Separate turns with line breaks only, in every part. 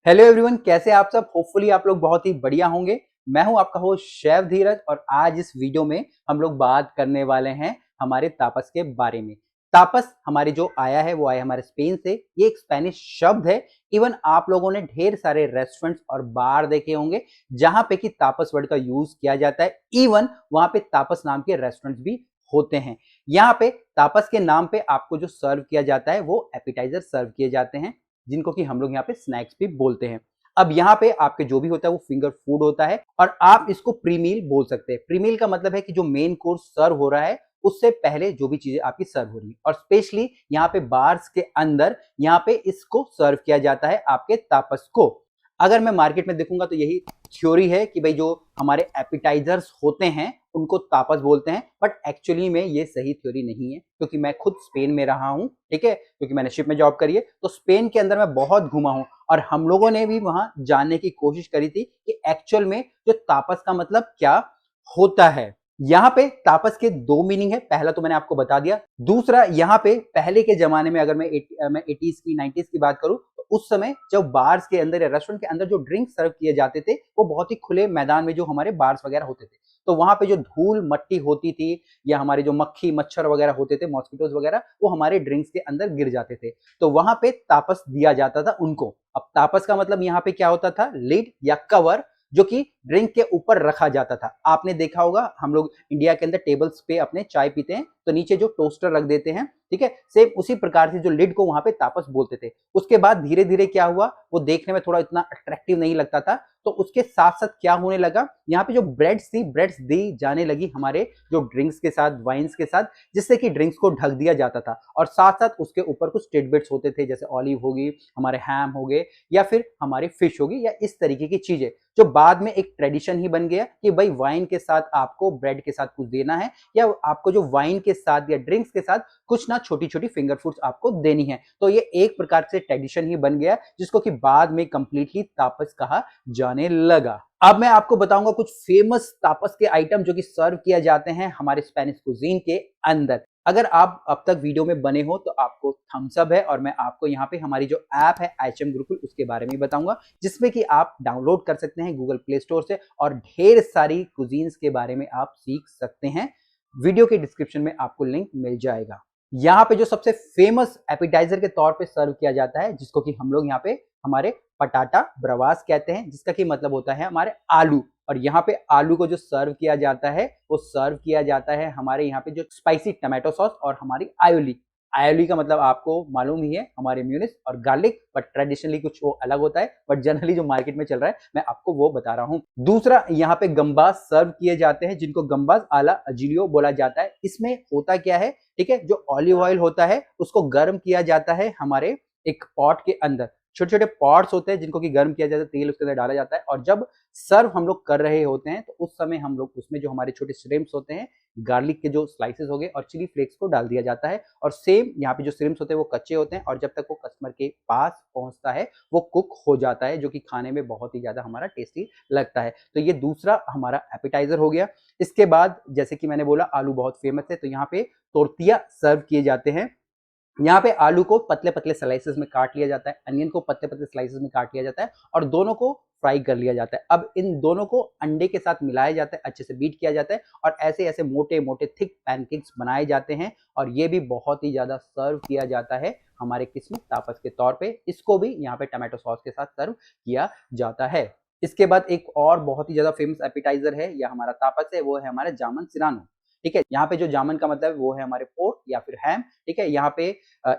Hello everyone, कैसे आप सब। होपफुली आप लोग बहुत ही बढ़िया होंगे। मैं हूं आपका होस्ट शेफ धीरज और आज इस वीडियो में हम लोग बात करने वाले हैं हमारे तापस के बारे में। तापस हमारे जो आया है वो आया हमारे स्पेन से। ये एक स्पेनिश शब्द है। इवन आप लोगों ने ढेर सारे रेस्टोरेंट्स और बार देखे होंगे जहां पे कि तापस वर्ड का यूज किया जाता है। इवन वहां पे तापस नाम के रेस्टोरेंट्स भी होते हैं। यहाँ पे तापस के नाम पे आपको जो सर्व किया जाता है वो एपिटाइजर सर्व किए जाते हैं, जिनको कि हम लोग यहाँ पे स्नैक्स भी बोलते हैं। अब यहाँ पे आपके जो भी होता है वो फिंगर फूड होता है और आप इसको प्रीमील बोल सकते हैं। प्रीमील का मतलब है कि जो मेन कोर्स सर्व हो रहा है उससे पहले जो भी चीजें आपकी सर्व हो रही है। और स्पेशली यहाँ पे बार्स के अंदर यहाँ पे इसको सर्व किया जाता है आपके तापस को। अगर मैं मार्केट में देखूंगा तो यही थ्योरी है कि भाई जो हमारे एपिटाइजर्स होते हैं उनको तापस बोलते हैं, बट एक्चुअली में ये सही थ्योरी नहीं है, क्योंकि मैं खुद स्पेन में रहा हूं, ठीक है, क्योंकि मैंने शिप में जॉब करी है। तो स्पेन के अंदर मैं बहुत घूमा हूं और हम लोगों ने भी वहां जानने की कोशिश करी थी कि एक्चुअल में जो तापस का मतलब क्या होता है। यहाँ पे तापस के दो मीनिंग है। पहला तो मैंने आपको बता दिया। दूसरा, यहाँ पे पहले के जमाने में अगर मैं 80s की 90s की बात करूं तो उस समय जब बार्स के अंदर या रेस्टोरेंट के अंदर जो ड्रिंक सर्व किए जाते थे वो बहुत ही खुले मैदान में जो हमारे बार्स वगैरह होते थे, तो वहां पे जो धूल मट्टी होती थी या हमारे जो मक्खी मच्छर वगैरह होते थे, मॉस्किटोज वगैरह, वो हमारे ड्रिंक्स के अंदर गिर जाते थे। तो वहां पे तापस दिया जाता था उनको। अब तापस का मतलब यहाँ पे क्या होता था, लिड या कवर, जो कि ड्रिंक के ऊपर रखा जाता था। आपने देखा होगा हम लोग इंडिया के अंदर टेबल्स पे अपने चाय पीते हैं तो नीचे जो टोस्टर रख देते हैं, ठीक है, सेम उसी प्रकार से जो लिड को वहां पे तापस बोलते थे। उसके बाद धीरे धीरे क्या हुआ, वो देखने में थोड़ा इतना अट्रैक्टिव नहीं लगता था, तो उसके साथ साथ क्या होने लगा, यहाँ पे जो ब्रेड्स थी, ब्रेड्स दी जाने लगी हमारे जो ड्रिंक्स के साथ, वाइन्स के साथ, जिससे कि ड्रिंक्स को ढक दिया जाता था। और साथ साथ उसके ऊपर कुछ टिडबिट्स होते थे, जैसे ऑलिव होगी, हमारे हैम हो गए, या फिर हमारी फिश होगी, या इस तरीके की चीजें, जो बाद में एक ट्रेडिशन ही बन गया कि भाई वाइन के साथ आपको ब्रेड के साथ कुछ देना है, या आपको जो वाइन के साथ या ड्रिंक्स के साथ कुछ ना छोटी छोटी फिंगर फूड्स आपको देनी है। तो ये एक प्रकार से ट्रेडिशन ही बन गया, जिसको कि बाद में कंप्लीटली तापस कहा जाने लगा। अब मैं आपको बताऊंगा कुछ फेमस तापस के आइटम जो कि सर्व किया जाते हैं हमारे स्पेनिश कुजीन के अंदर। अगर आप अब तक वीडियो में बने हो तो आपको थम्स अप है, और मैं आपको यहाँ पे हमारी जो ऐप है एचएम गुरुकुल उसके बारे में बताऊंगा, जिसमें कि आप डाउनलोड कर सकते हैं गूगल प्ले स्टोर से और ढेर सारी कुजीन्स के बारे में आप सीख सकते हैं। वीडियो के डिस्क्रिप्शन में आपको लिंक मिल जाएगा। यहाँ पे जो सबसे फेमस एपिटाइजर के तौर पे सर्व किया जाता है, जिसको कि हम लोग यहाँ पे हमारे पटाटा ब्रवास कहते हैं, जिसका कि मतलब होता है हमारे आलू। और यहाँ पे आलू को जो सर्व किया जाता है वो सर्व किया जाता है हमारे यहाँ पे जो स्पाइसी टमाटो सॉस और हमारी आयोली। आयोली का मतलब आपको मालूम ही है, हमारे म्यूनिस और गार्लिक, बट ट्रेडिशनली कुछ वो अलग होता है, बट जनरली जो मार्केट में चल रहा है मैं आपको वो बता रहा हूँ। दूसरा, यहाँ पे गम्बास सर्व किए जाते हैं, जिनको गम्बास आला अजीलियो बोला जाता है। इसमें होता क्या है, ठीक है, जो ऑलिव ऑयल होता है उसको गर्म किया जाता है हमारे एक पॉट के अंदर। छोटे छोटे पॉट्स होते हैं जिनको कि गर्म किया जाता है, तेल उसके अंदर डाला जाता है, और जब सर्व हम लोग कर रहे होते हैं तो उस समय हम लोग उसमें जो हमारे छोटे श्रिम्प्स होते हैं, गार्लिक के जो स्लाइसेस हो गए और चिली फ्लेक्स को डाल दिया जाता है। और सेम यहाँ पे जो श्रिम्प्स होते हैं वो कच्चे होते हैं, और जब तक वो कस्टमर के पास पहुंचता है वो कुक हो जाता है, जो कि खाने में बहुत ही ज्यादा हमारा टेस्टी लगता है। तो ये दूसरा हमारा एपिटाइजर हो गया। इसके बाद जैसे कि मैंने बोला आलू बहुत फेमस है, तो यहाँ पे तोरतिया सर्व किए जाते हैं। यहाँ पे आलू को पतले पतले स्लाइसेस में काट लिया जाता है, अनियन को पतले पतले स्लाइसेस में काट लिया जाता है, और दोनों को फ्राई कर लिया जाता है। अब इन दोनों को अंडे के साथ मिलाया जाता है, अच्छे से बीट किया जाता है, और ऐसे ऐसे मोटे मोटे थिक पैनकेक्स बनाए जाते हैं, और ये भी बहुत ही ज्यादा सर्व किया जाता है हमारे किस्म तापस के तौर पे। इसको भी यहाँ पे टमाटो सॉस के साथ सर्व किया जाता है। इसके बाद एक और बहुत ही ज्यादा फेमस एपिटाइजर है या हमारा तापस है, वो है हमारा जामन सिरानो। ठीक है, यहाँ पे जो जामन का मतलब वो है हमारे पोर्क या फिर हैम। ठीक है, यहाँ पे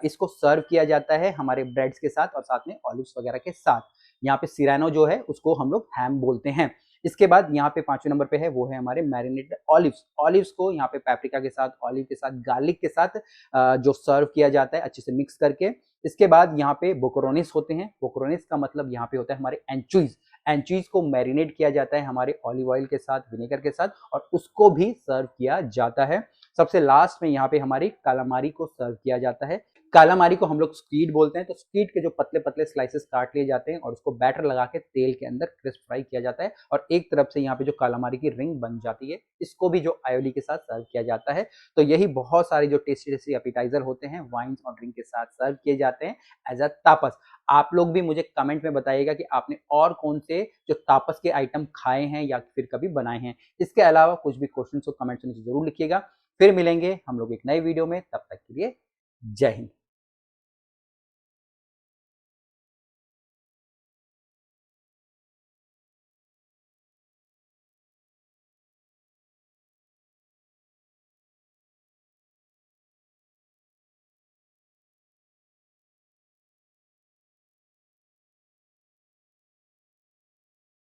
इसको सर्व किया जाता है हमारे ब्रेड्स के साथ और साथ में ऑलिव्स वगैरह के साथ। यहाँ पे सिरानो जो है उसको हम लोग हैम बोलते हैं। इसके बाद यहाँ पे 5वें नंबर पे है वो है हमारे मैरिनेटेड ऑलिव्स। ऑलिव्स को यहाँ पे पैप्रिका के साथ, ऑलिव के साथ, गार्लिक के साथ जो सर्व किया जाता है अच्छे से मिक्स करके। इसके बाद यहाँ पे बोकरोनिस होते हैं। बोकरोनिस का मतलब यहाँ पे होता है हमारे एंचुइज। एंचुइज को मैरिनेट किया जाता है हमारे ऑलिव ऑयल के साथ, विनेगर के साथ, और उसको भी सर्व किया जाता है। सबसे लास्ट में यहाँ पे हमारी कालामारी को सर्व किया जाता है। कालामारी को हम लोग स्क्वीड बोलते हैं। तो स्क्वीड के जो पतले पतले स्लाइसेस काट लिए जाते हैं और उसको बैटर लगा के तेल के अंदर क्रिस्प फ्राई किया जाता है और एक तरफ से यहाँ पे जो कालामारी की रिंग बन जाती है, इसको भी जो आयोली के साथ सर्व किया जाता है। तो यही बहुत सारे जो टेस्टी टेस्टी एपिटाइजर होते हैं वाइन्स और ड्रिंक के साथ सर्व किए जाते हैं एज अ तापस। आप लोग भी मुझे कमेंट में बताइएगा कि आपने और कौन से जो तापस के आइटम खाए हैं या फिर कभी बनाए हैं। इसके अलावा कुछ भी क्वेश्चन हो कमेंट में जरूर लिखिएगा। फिर मिलेंगे हम लोग एक नए वीडियो में, तब तक के लिए जय हिंद।